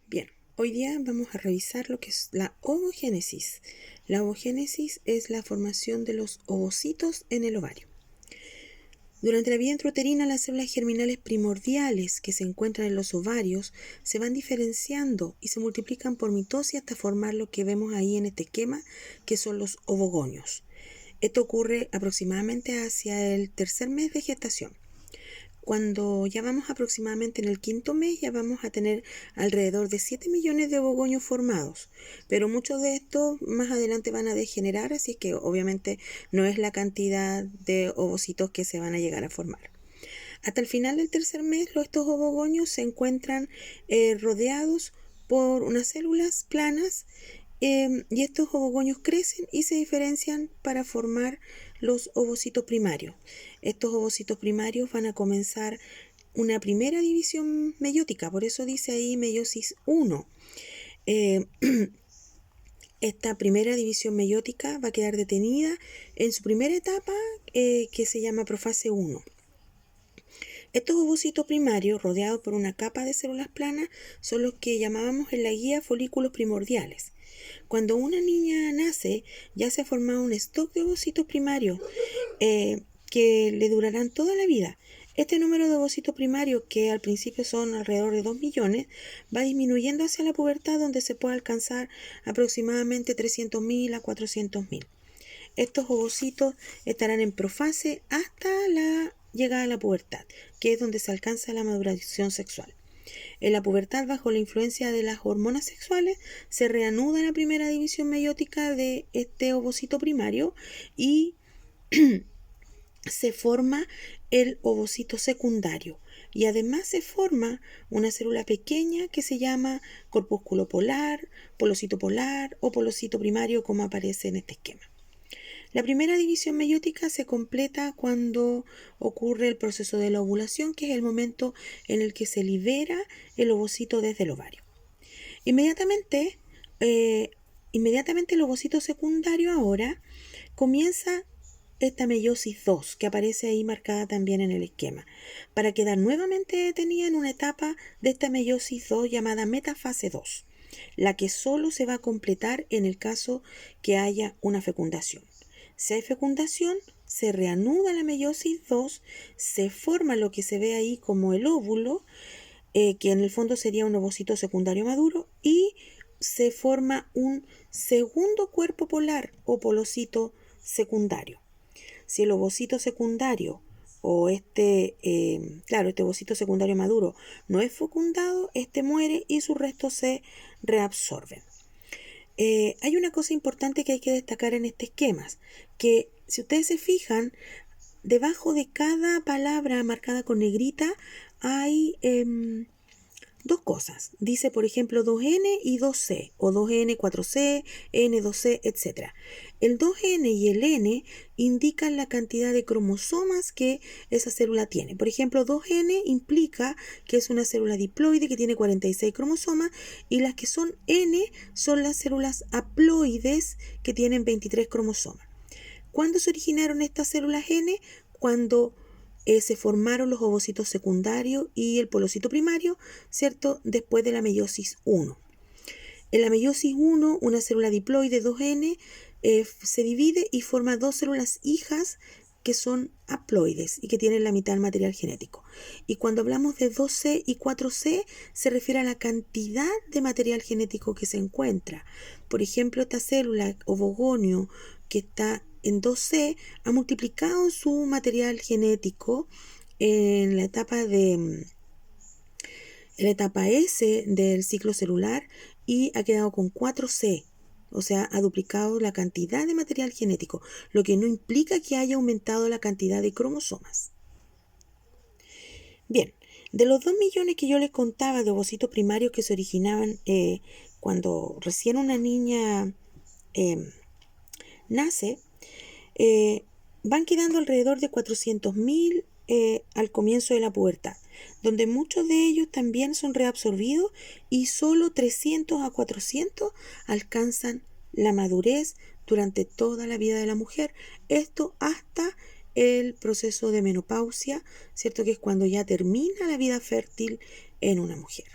Bien, hoy día vamos a revisar lo que es la ovogénesis. La ovogénesis es la formación de los ovocitos en el ovario. Durante la vida intrauterina, las células germinales primordiales que se encuentran en los ovarios se van diferenciando y se multiplican por mitosis hasta formar lo que vemos ahí en este esquema, que son los ovogonios. Esto ocurre aproximadamente hacia el tercer mes de gestación. Cuando ya vamos aproximadamente en el quinto mes, ya vamos a tener alrededor de 7 millones de ovogonios formados, pero muchos de estos más adelante van a degenerar, así es que obviamente no es la cantidad de ovocitos que se van a llegar a formar. Hasta el final del tercer mes, estos ovogonios se encuentran rodeados por unas células planas y estos ovogonios crecen y se diferencian para formar los ovocitos primarios. Estos ovocitos primarios van a comenzar una primera división meiótica, por eso dice ahí meiosis 1. Esta primera división meiótica va a quedar detenida en su primera etapa que se llama profase 1. Estos ovocitos primarios, rodeados por una capa de células planas, son los que llamábamos en la guía folículos primordiales. Cuando una niña nace, ya se ha formado un stock de ovocitos primarios que le durarán toda la vida. Este número de ovocitos primarios, que al principio son alrededor de 2 millones, va disminuyendo hacia la pubertad, donde se puede alcanzar aproximadamente 300.000 a 400.000. Estos ovocitos estarán en profase hasta la llegada a la pubertad, que es donde se alcanza la maduración sexual. En la pubertad, bajo la influencia de las hormonas sexuales, se reanuda la primera división meiótica de este ovocito primario y se forma el ovocito secundario. Y además se forma una célula pequeña que se llama corpúsculo polar, polocito polar o polocito primario, como aparece en este esquema. La primera división meiótica se completa cuando ocurre el proceso de la ovulación, que es el momento en el que se libera el ovocito desde el ovario. Inmediatamente el ovocito secundario ahora comienza esta meiosis 2, que aparece ahí marcada también en el esquema, para quedar nuevamente detenida en una etapa de esta meiosis 2 llamada metafase 2, la que solo se va a completar en el caso que haya una fecundación. Si hay fecundación, se reanuda la meiosis 2, se forma lo que se ve ahí como el óvulo, que en el fondo sería un ovocito secundario maduro, y se forma un segundo cuerpo polar o polocito secundario. Si el ovocito secundario o este ovocito secundario maduro no es fecundado, este muere y sus restos se reabsorben. Hay una cosa importante que hay que destacar en este esquema, que si ustedes se fijan, debajo de cada palabra marcada con negrita hay dos cosas. Dice, por ejemplo, 2N y 2C, o 2N, 4C, N2C, etc. El 2N y el N indican la cantidad de cromosomas que esa célula tiene. Por ejemplo, 2N implica que es una célula diploide que tiene 46 cromosomas, y las que son N son las células haploides que tienen 23 cromosomas. ¿Cuándo se originaron estas células N? Cuando se formaron los ovocitos secundarios y el polocito primario, ¿cierto? Después de la meiosis 1. En la meiosis 1, una célula diploide 2N se divide y forma dos células hijas que son haploides y que tienen la mitad del material genético. Y cuando hablamos de 2C y 4C, se refiere a la cantidad de material genético que se encuentra. Por ejemplo, esta célula ovogonio que está en 2C ha multiplicado su material genético en la etapa S del ciclo celular y ha quedado con 4C. O sea, ha duplicado la cantidad de material genético, lo que no implica que haya aumentado la cantidad de cromosomas. Bien, de los 2 millones que yo les contaba de ovocitos primarios que se originaban cuando recién una niña nace, van quedando alrededor de 400.000 al comienzo de la pubertad, donde muchos de ellos también son reabsorbidos y solo 300 a 400 alcanzan la madurez durante toda la vida de la mujer. Esto hasta el proceso de menopausia, ¿cierto? Que es cuando ya termina la vida fértil en una mujer.